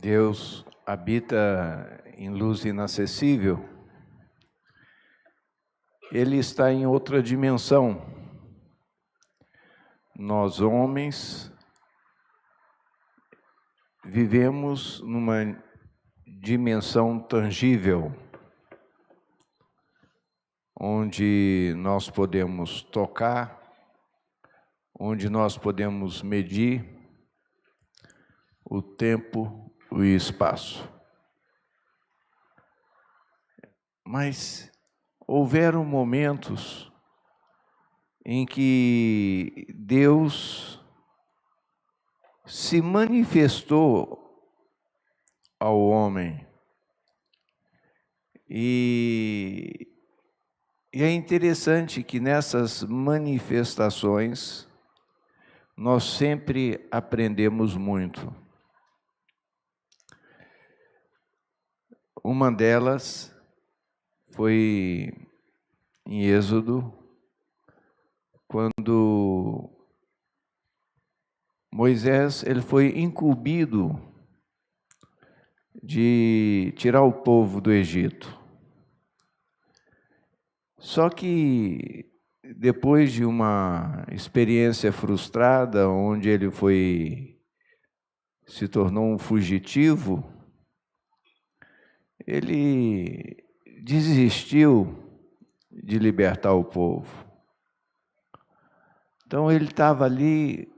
Deus habita em luz inacessível, Ele está em outra dimensão. Nós, homens, vivemos numa dimensão tangível, onde nós podemos tocar, onde nós podemos medir o tempo e o espaço. Mas houveram momentos em que Deus se manifestou ao homem. E é interessante que nessas manifestações nós sempre aprendemos muito. Uma delas foi em Êxodo, quando Moisés ele foi incumbido de tirar o povo do Egito. Só que depois de uma experiência frustrada, onde ele se tornou um fugitivo, ele desistiu de libertar o povo. Então ele estava ali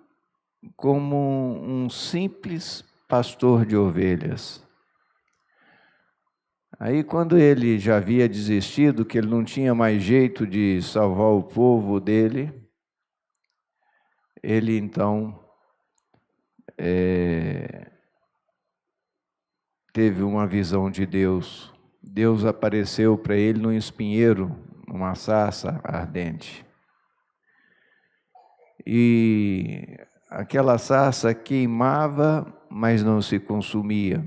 como um simples pastor de ovelhas. Aí quando ele já havia desistido, que ele não tinha mais jeito de salvar o povo dele, ele então teve uma visão de Deus. Deus apareceu para ele num espinheiro, numa sarça ardente. E aquela sarça queimava, mas não se consumia.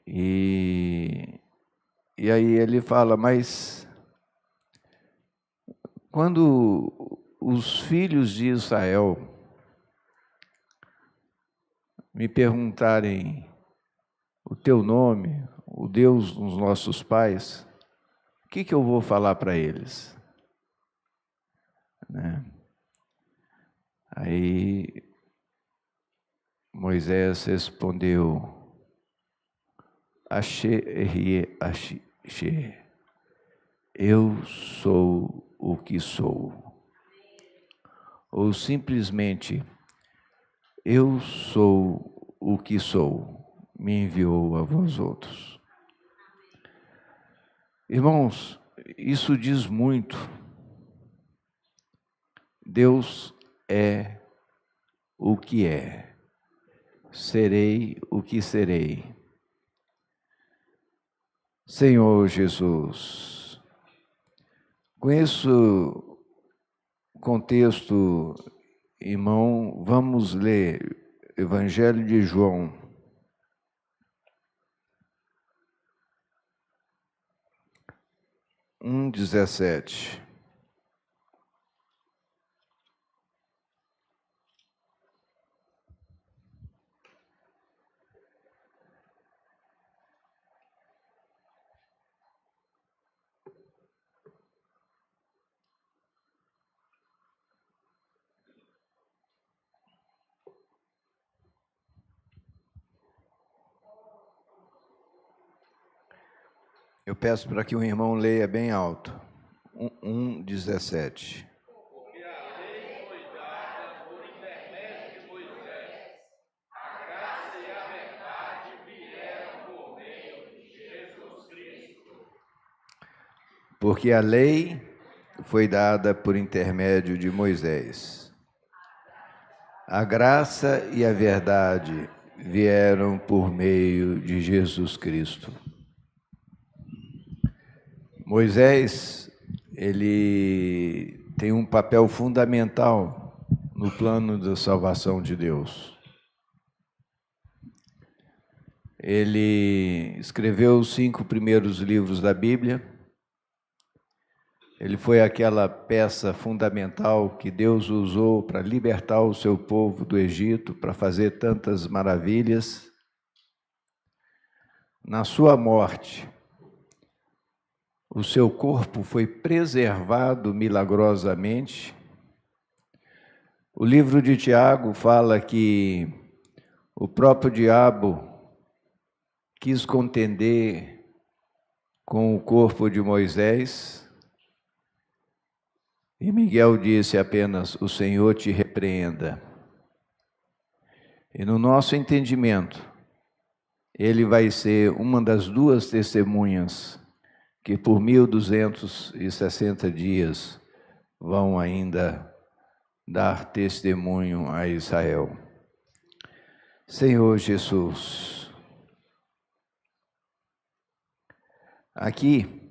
E aí ele fala, mas quando os filhos de Israel me perguntarem o teu nome, o Deus dos nossos pais, o que eu vou falar para eles? Né? Aí Moisés respondeu, eu sou o que sou. Ou simplesmente, eu sou o que sou, me enviou a vós outros. Irmãos, isso diz muito. Deus é o que é. Serei o que serei. Senhor Jesus, com esse contexto, irmão, vamos ler Evangelho de João. Um 17. Eu peço para que o irmão leia bem alto. 1:17. Porque a lei foi dada por intermédio de Moisés, a graça e a verdade vieram por meio de Jesus Cristo. Porque a lei foi dada por intermédio de Moisés. A graça e a verdade vieram por meio de Jesus Cristo. Moisés, ele tem um papel fundamental no plano da salvação de Deus. Ele escreveu os 5 primeiros livros da Bíblia Ele foi aquela peça fundamental que Deus usou para libertar o seu povo do Egito, para fazer tantas maravilhas. Na sua morte, o seu corpo foi preservado milagrosamente. O livro de Tiago fala que o próprio diabo quis contender com o corpo de Moisés, e Miguel disse apenas: o Senhor te repreenda. E no nosso entendimento, ele vai ser uma das duas testemunhas que por 1260 dias vão ainda dar testemunho a Israel. Senhor Jesus, aqui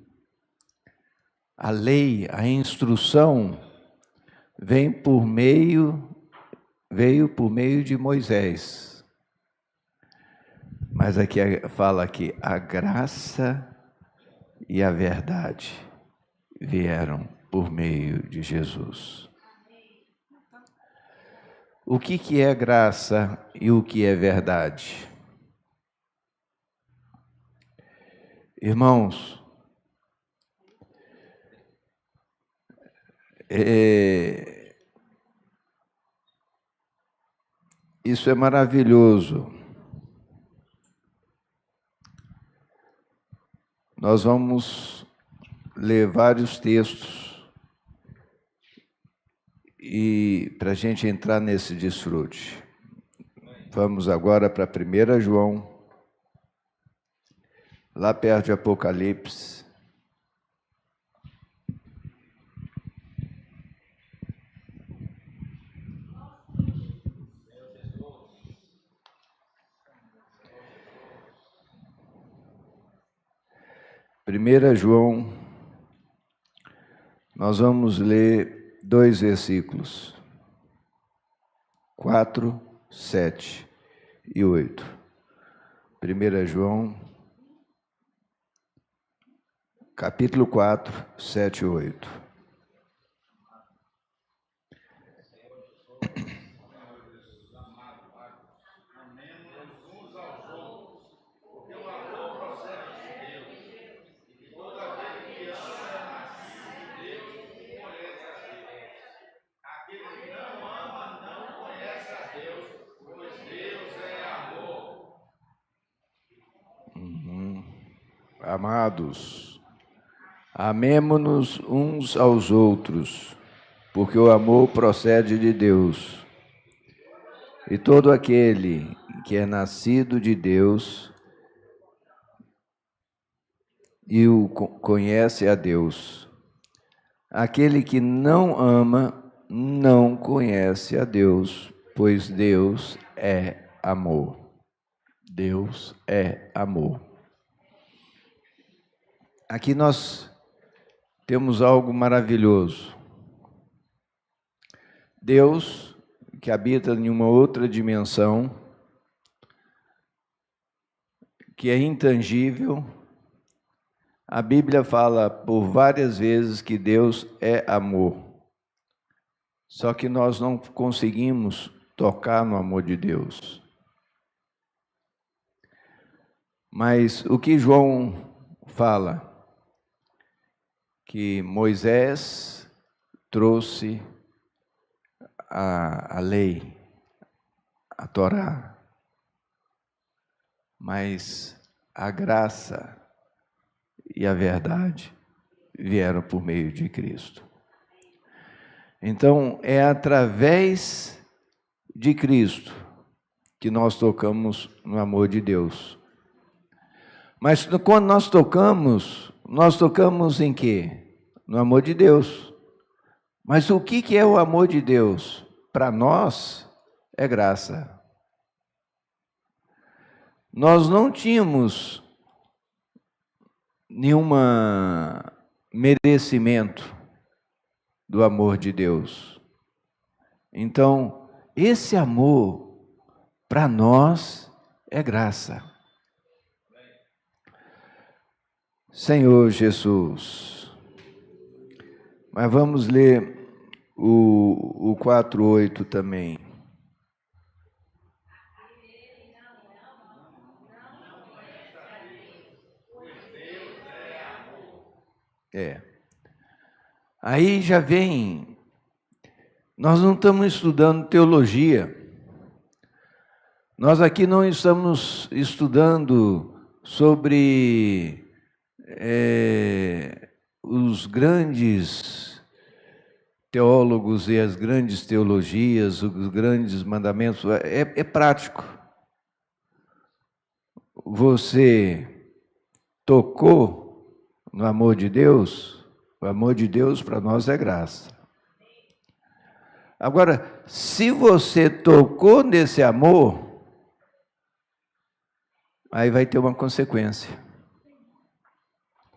a lei, a instrução veio por meio de Moisés. Mas aqui fala que a graça e a verdade vieram por meio de Jesus. O que é graça e o que é verdade? Irmãos, isso é maravilhoso. Nós vamos ler vários textos e para a gente entrar nesse desfrute. Vamos agora para 1 João, lá perto de Apocalipse. Primeira João, nós vamos ler 2 versículos, 4, 7 e 8. 1 João, capítulo 4, 7 e 8. Amados, amemo-nos uns aos outros, porque o amor procede de Deus. E todo aquele que é nascido de Deus e o conhece a Deus. Aquele que não ama não conhece a Deus, pois Deus é amor. Deus é amor. Aqui nós temos algo maravilhoso. Deus, que habita em uma outra dimensão, que é intangível. A Bíblia fala por várias vezes que Deus é amor. Só que nós não conseguimos tocar no amor de Deus. Mas o que João fala? Que Moisés trouxe a lei, a Torá, mas a graça e a verdade vieram por meio de Cristo. Então, é através de Cristo que nós tocamos no amor de Deus. Mas quando nós tocamos em quê? No amor de Deus. Mas o que é o amor de Deus? Para nós, é graça. Nós não tínhamos nenhum merecimento do amor de Deus. Então, esse amor, para nós, é graça. Senhor Jesus, Mas vamos ler o 4:8 também. Aí já vem, nós não estamos estudando teologia, nós aqui não estamos estudando sobre os grandes teólogos e as grandes teologias, os grandes mandamentos, é prático. Você tocou no amor de Deus? O amor de Deus para nós é graça. Agora, se você tocou nesse amor, aí vai ter uma consequência.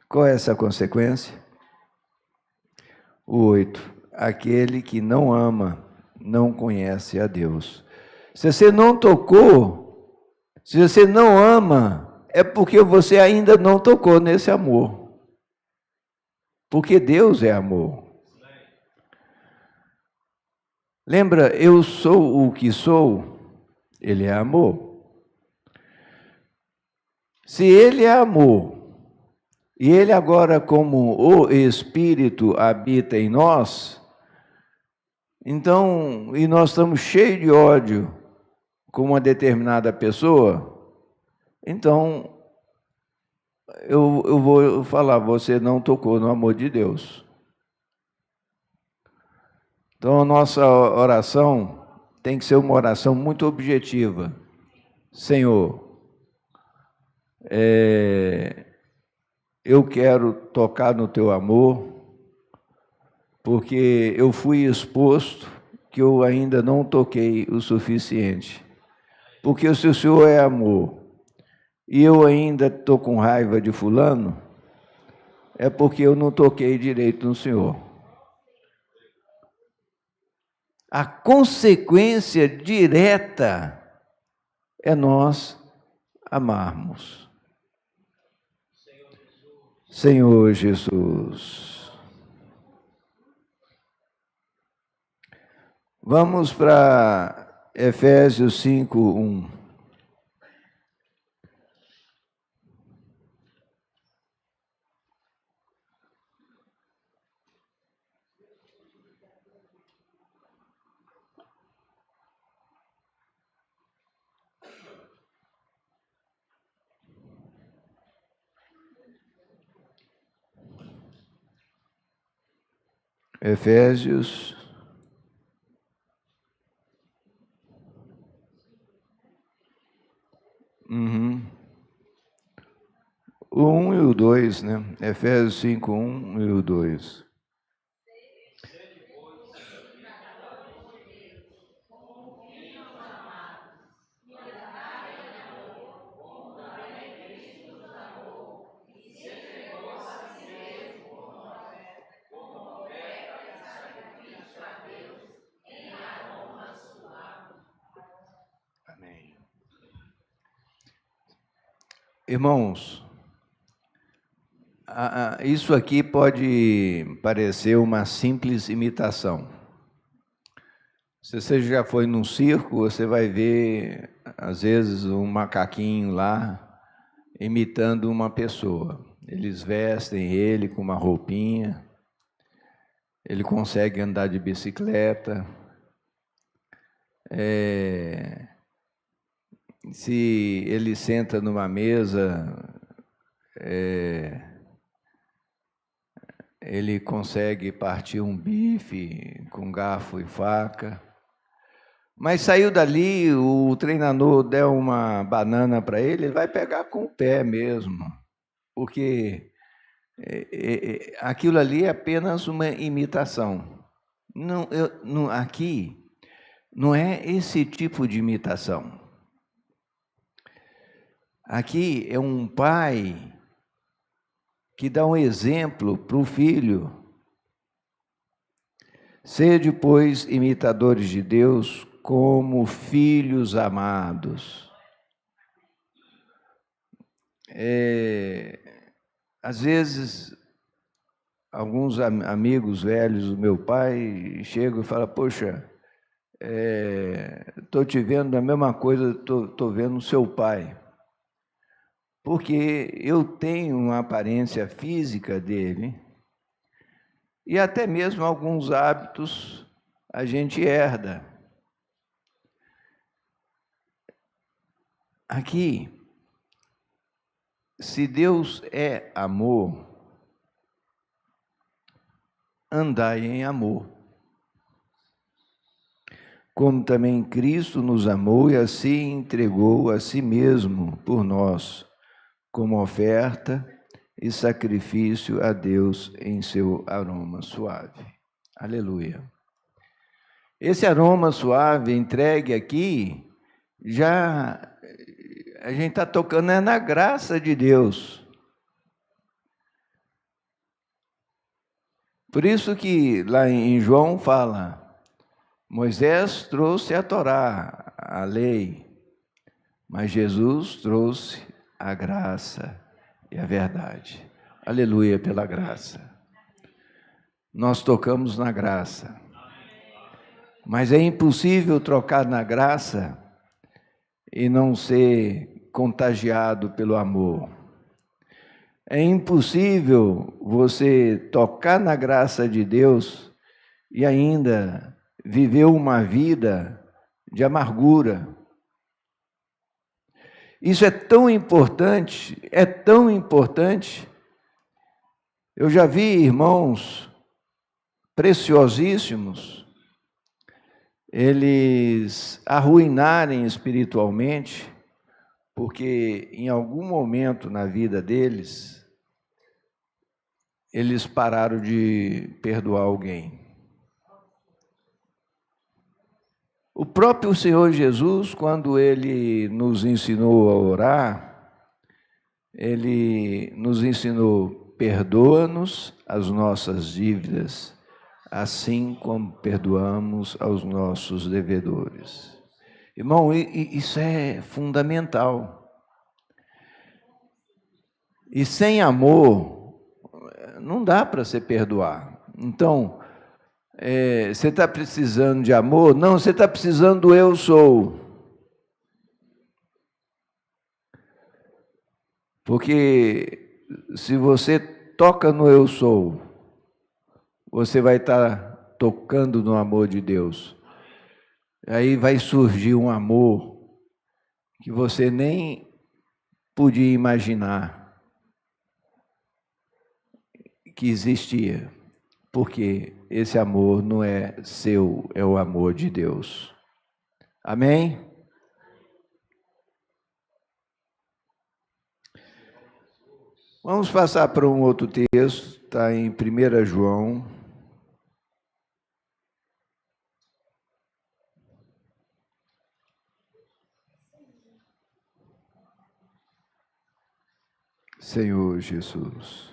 Qual é essa consequência? O 8. Aquele que não ama, não conhece a Deus. Se você não tocou, se você não ama, é porque você ainda não tocou nesse amor. Porque Deus é amor. Lembra, eu sou o que sou, Ele é amor. Se Ele é amor, e Ele agora como o Espírito habita em nós, então, e nós estamos cheios de ódio com uma determinada pessoa, então eu vou falar, você não tocou no amor de Deus. Então a nossa oração tem que ser uma oração muito objetiva. Senhor, eu quero tocar no teu amor, porque eu fui exposto que eu ainda não toquei o suficiente. Porque se o Senhor é amor e eu ainda estou com raiva de fulano, é porque eu não toquei direito no Senhor. A consequência direta é nós amarmos. Senhor Jesus. Vamos para Efésios 5:1. Efésios 1 e o 2, né? Efésios 5:1 e o 2. Amém. Irmãos, isso aqui pode parecer uma simples imitação. Se você já foi num circo, você vai ver, às vezes, um macaquinho lá imitando uma pessoa. Eles vestem ele com uma roupinha, ele consegue andar de bicicleta. Se ele senta numa mesa, ele consegue partir um bife com garfo e faca. Mas saiu dali, o treinador der uma banana para ele, ele vai pegar com o pé mesmo, porque aquilo ali é apenas uma imitação. Aqui não é esse tipo de imitação. Aqui é um pai que dá um exemplo para o filho. Sede, pois, imitadores de Deus como filhos amados. Às vezes, alguns amigos velhos do meu pai chegam e falam, poxa, estou te vendo a mesma coisa, estou vendo o seu pai. Porque eu tenho uma aparência física dele e até mesmo alguns hábitos a gente herda. Aqui, se Deus é amor, andai em amor. Como também Cristo nos amou e assim entregou a si mesmo por nós, como oferta e sacrifício a Deus em seu aroma suave. Aleluia. Esse aroma suave entregue aqui, já a gente está tocando na graça de Deus. Por isso que lá em João fala, Moisés trouxe a Torá, a lei, mas Jesus trouxe a graça e a verdade. Aleluia pela graça. Nós tocamos na graça. Mas é impossível trocar na graça e não ser contagiado pelo amor. É impossível você tocar na graça de Deus e ainda viver uma vida de amargura. Isso é tão importante, é tão importante. Eu já vi irmãos preciosíssimos, eles arruinarem espiritualmente, porque em algum momento na vida deles, eles pararam de perdoar alguém. O próprio Senhor Jesus, quando Ele nos ensinou a orar, Ele nos ensinou, perdoa-nos as nossas dívidas, assim como perdoamos aos nossos devedores. Irmão, isso é fundamental. E sem amor, não dá para se perdoar. Então, você está precisando de amor? Não, você está precisando do eu sou. Porque se você toca no eu sou, você vai estar tocando no amor de Deus. Aí vai surgir um amor que você nem podia imaginar que existia. Porque esse amor não é seu, é o amor de Deus. Amém? Vamos passar para um outro texto, está em 1 João. Senhor Jesus.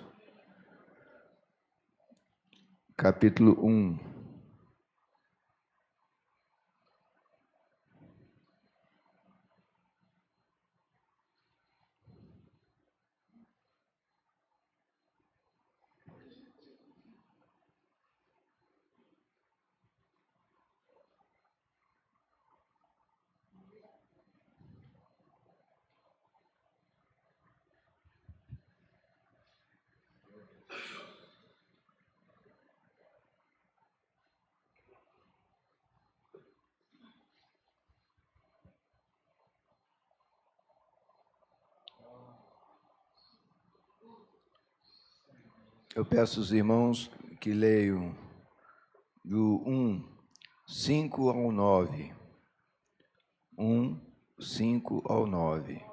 Capítulo 1. Eu peço aos irmãos que leiam do 5 ao 9. 5 ao 9.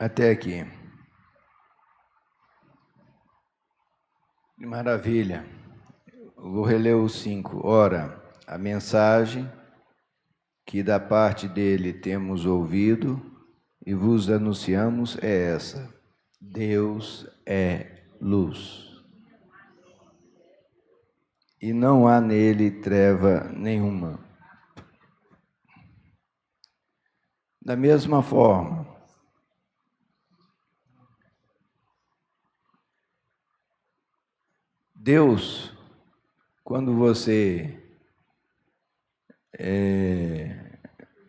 Até aqui. Maravilha. Vou reler os 5. Ora, a mensagem que da parte dele temos ouvido e vos anunciamos é essa: Deus é luz. E não há nele treva nenhuma. Da mesma forma, Deus, quando você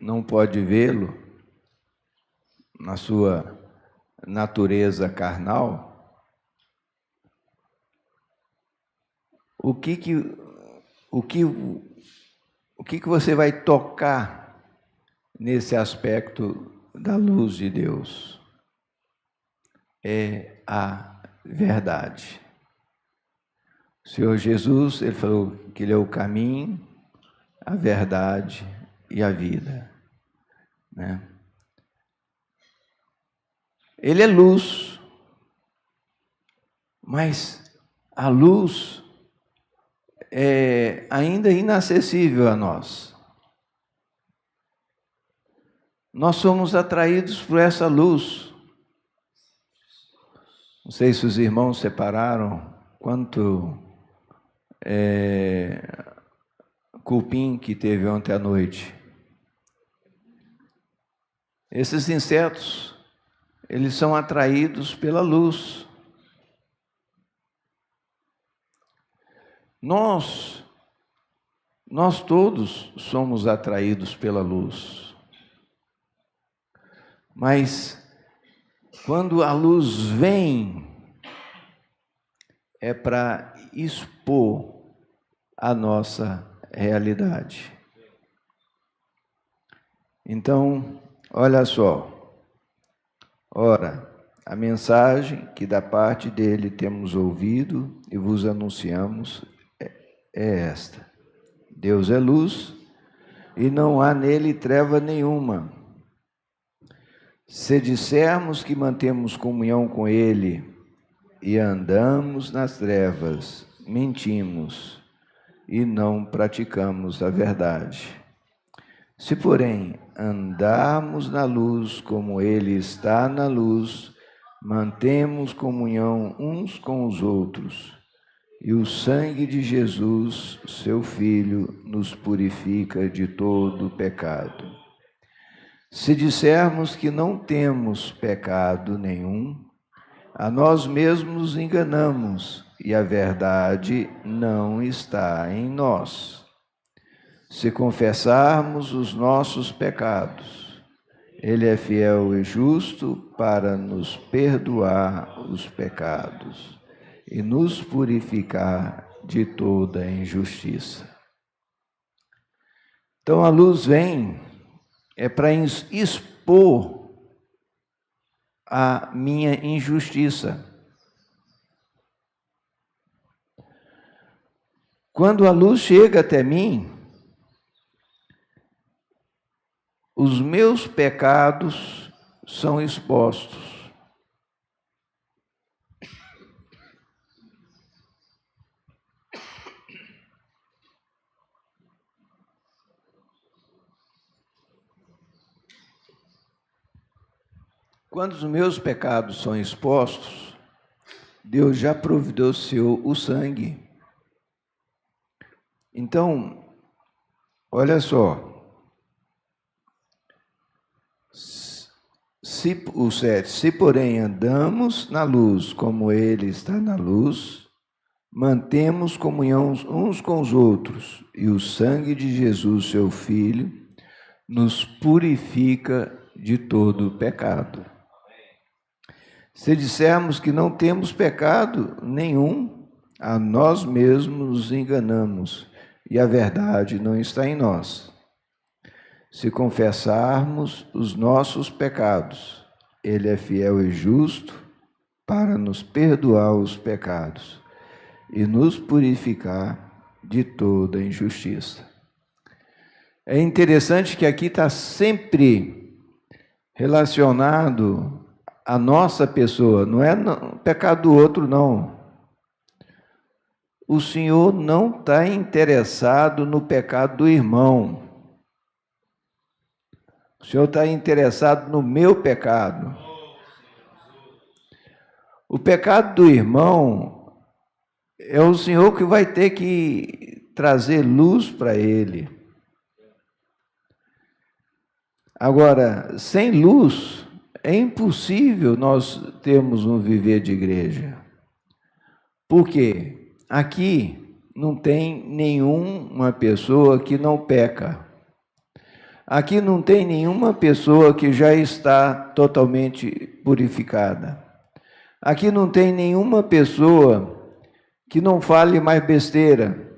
não pode vê-lo na sua natureza carnal, o que você vai tocar nesse aspecto da luz de Deus? É a verdade. O Senhor Jesus, ele falou que ele é o caminho, a verdade e a vida, né? Ele é luz, mas a luz é ainda inacessível a nós. Nós somos atraídos por essa luz. Não sei se os irmãos separaram quanto cupim que teve ontem à noite. Esses insetos, eles são atraídos pela luz. Nós todos somos atraídos pela luz. Mas quando a luz vem, é para expor a nossa realidade. Então, olha só. Ora, a mensagem que da parte dele temos ouvido e vos anunciamos é esta: Deus é luz e não há nele treva nenhuma. Se dissermos que mantemos comunhão com ele e andamos nas trevas, mentimos e não praticamos a verdade. Se, porém, andarmos na luz como ele está na luz, mantemos comunhão uns com os outros, e o sangue de Jesus, seu Filho, nos purifica de todo pecado. Se dissermos que não temos pecado nenhum, a nós mesmos nos enganamos e a verdade não está em nós. Se confessarmos os nossos pecados, ele é fiel e justo para nos perdoar os pecados e nos purificar de toda injustiça. Então a luz vem para expor a minha injustiça. Quando a luz chega até mim, os meus pecados são expostos. Quando os meus pecados são expostos, Deus já providenciou o sangue. Então, olha só. Se porém andamos na luz como ele está na luz, mantemos comunhão uns com os outros, e o sangue de Jesus, seu Filho, nos purifica de todo pecado. Se dissermos que não temos pecado nenhum, a nós mesmos nos enganamos, e a verdade não está em nós. Se confessarmos os nossos pecados, ele é fiel e justo para nos perdoar os pecados e nos purificar de toda injustiça. É interessante que aqui está sempre relacionado a nossa pessoa, não é o pecado do outro, não. O Senhor não está interessado no pecado do irmão. O Senhor está interessado no meu pecado. O pecado do irmão é o Senhor que vai ter que trazer luz para ele. Agora, sem luz, é impossível nós termos um viver de igreja. Por quê? Aqui não tem nenhuma pessoa que não peca. Aqui não tem nenhuma pessoa que já está totalmente purificada. Aqui não tem nenhuma pessoa que não fale mais besteira.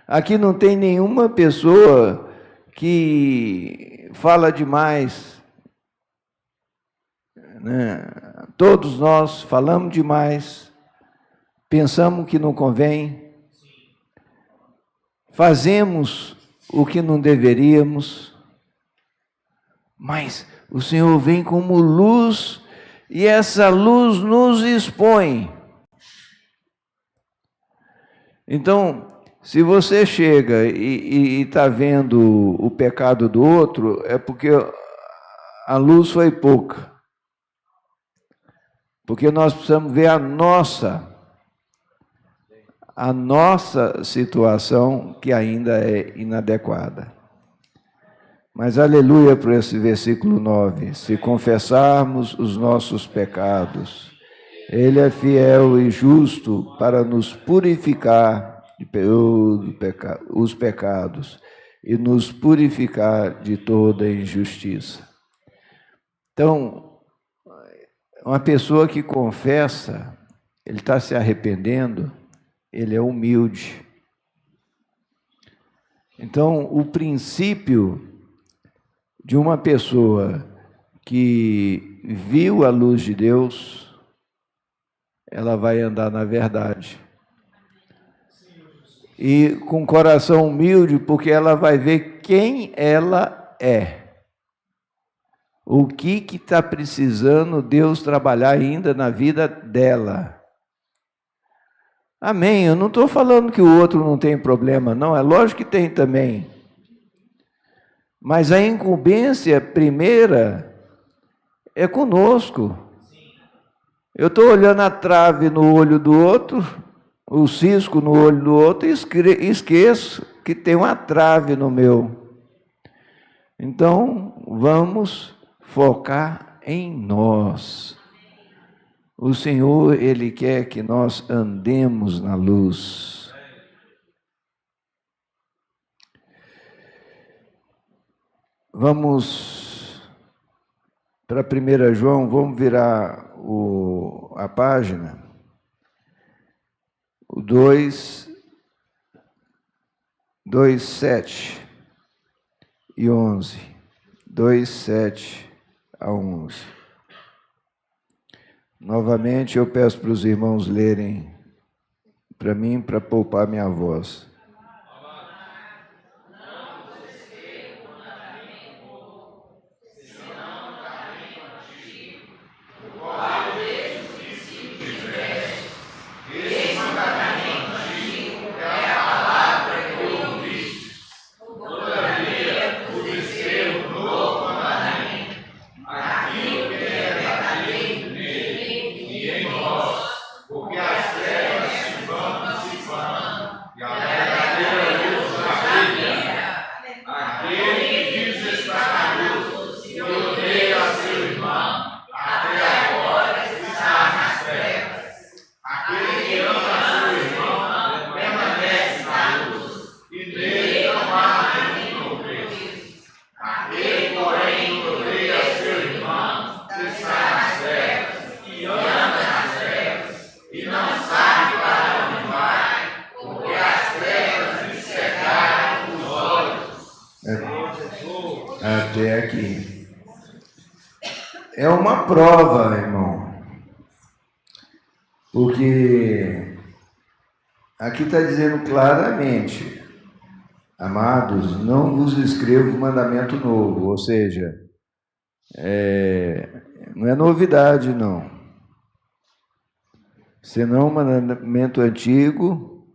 Aqui não tem nenhuma pessoa que fala demais. Né? Todos nós falamos demais, pensamos que não convém, fazemos o que não deveríamos, mas o Senhor vem como luz e essa luz nos expõe. Então, se você chega e está vendo o pecado do outro, é porque a luz foi pouca. Porque nós precisamos ver a nossa situação que ainda é inadequada. Mas aleluia por esse versículo 9. Se confessarmos os nossos pecados, Ele é fiel e justo para nos purificar os pecados e nos purificar de toda injustiça. Então, uma pessoa que confessa, ele está se arrependendo, ele é humilde. Então, o princípio de uma pessoa que viu a luz de Deus, ela vai andar na verdade. E com coração humilde, porque ela vai ver quem ela é. O que está precisando Deus trabalhar ainda na vida dela. Amém. Eu não estou falando que o outro não tem problema, não. É lógico que tem também. Mas a incumbência primeira é conosco. Eu estou olhando a trave no olho do outro, o cisco no olho do outro, e esqueço que tem uma trave no meu. Então, vamos focar em nós. O Senhor, Ele quer que nós andemos na luz. Vamos para 1 João, vamos virar a página. O 2, 7 e 11. 2, 7 a 11. Novamente eu peço para os irmãos lerem para mim, para poupar minha voz. Até aqui. É uma prova, irmão. Porque aqui está dizendo claramente: amados, não vos escrevo mandamento novo, ou seja, Não é novidade, não. Senão um mandamento antigo,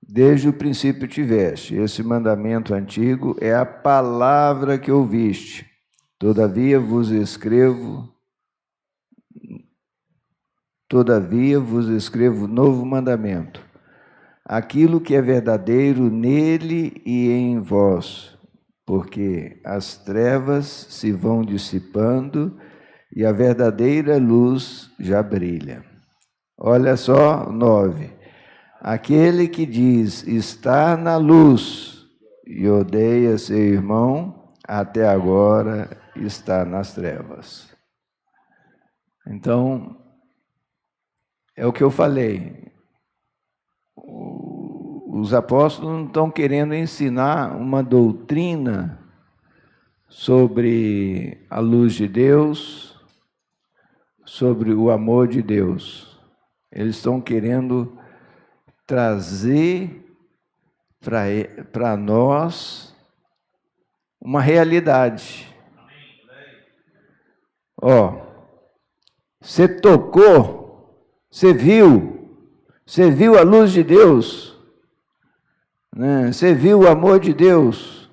desde o princípio tiveste. Esse mandamento antigo é a palavra que ouviste. Todavia vos escrevo novo mandamento. Aquilo que é verdadeiro nele e em vós, porque as trevas se vão dissipando e a verdadeira luz já brilha. Olha só, 9. Aquele que diz estar na luz e odeia seu irmão, até agora está nas trevas. Então, é o que eu falei. Os apóstolos não estão querendo ensinar uma doutrina sobre a luz de Deus, sobre o amor de Deus. Eles estão querendo trazer para nós uma realidade. Ó, você tocou, você viu a luz de Deus, né? Você viu o amor de Deus.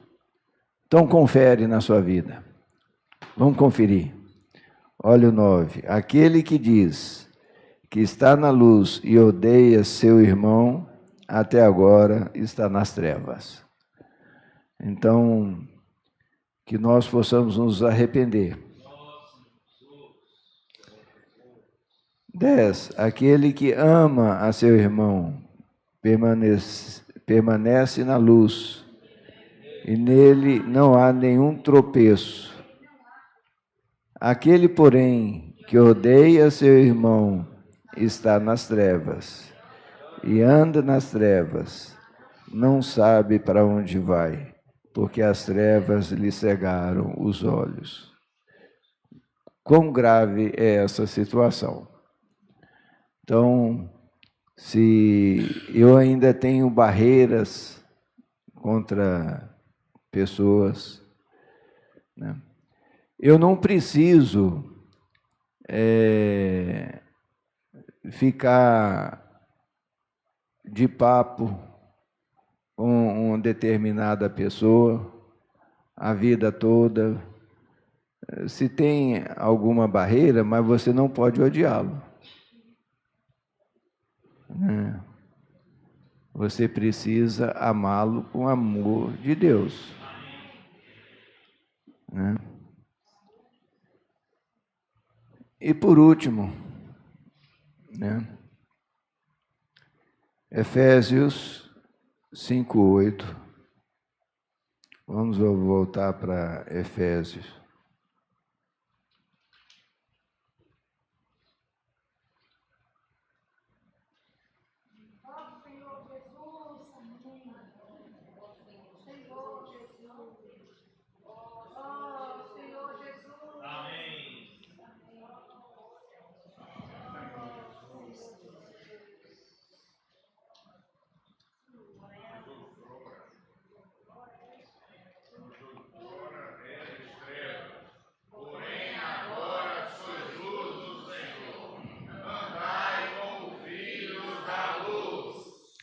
Então confere na sua vida. Vamos conferir. Olha o 9. Aquele que diz que está na luz e odeia seu irmão, até agora está nas trevas. Então, que nós possamos nos arrepender. 10. Aquele que ama a seu irmão permanece na luz, e nele não há nenhum tropeço. Aquele, porém, que odeia seu irmão está nas trevas, e anda nas trevas, não sabe para onde vai, porque as trevas lhe cegaram os olhos. Quão grave é essa situação? Então, se eu ainda tenho barreiras contra pessoas, né? Eu não preciso ficar de papo com uma determinada pessoa a vida toda. Se tem alguma barreira, mas você não pode odiá-lo. Você precisa amá-lo com amor de Deus. E por último, Efésios 5:8. Vamos voltar para Efésios.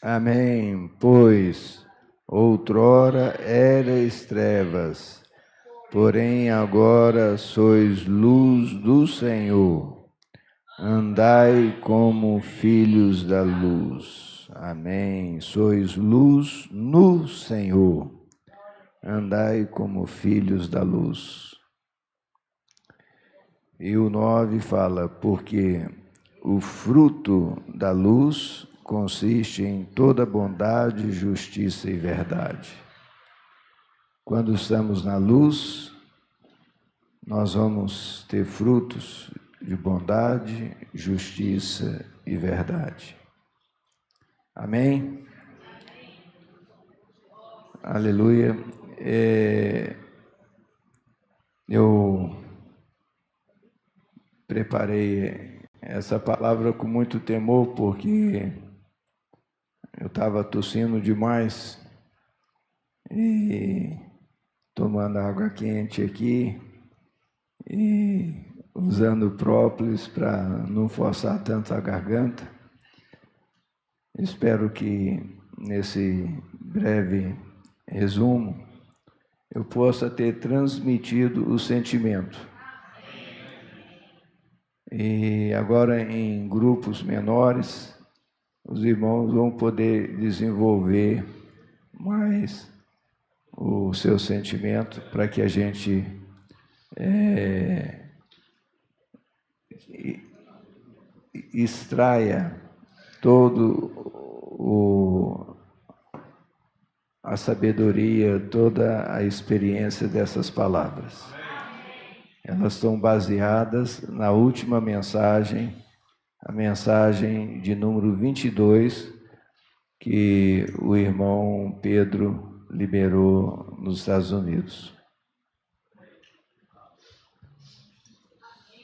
Amém. Pois outrora erais trevas, porém agora sois luz do Senhor. Andai como filhos da luz. Amém. Sois luz no Senhor. Andai como filhos da luz. E o 9 fala, porque o fruto da luz consiste em toda bondade, justiça e verdade. Quando estamos na luz, nós vamos ter frutos de bondade, justiça e verdade. Amém? Aleluia. Eu preparei essa palavra com muito temor, porque eu estava tossindo demais e tomando água quente aqui. e usando própolis para não forçar tanto a garganta. Espero que nesse breve resumo eu possa ter transmitido o sentimento. E agora em grupos menores, os irmãos vão poder desenvolver mais o seu sentimento para que a gente extraia a sabedoria, toda a experiência dessas palavras. Elas estão baseadas na última mensagem, a mensagem de número 22, que o irmão Pedro liberou nos Estados Unidos.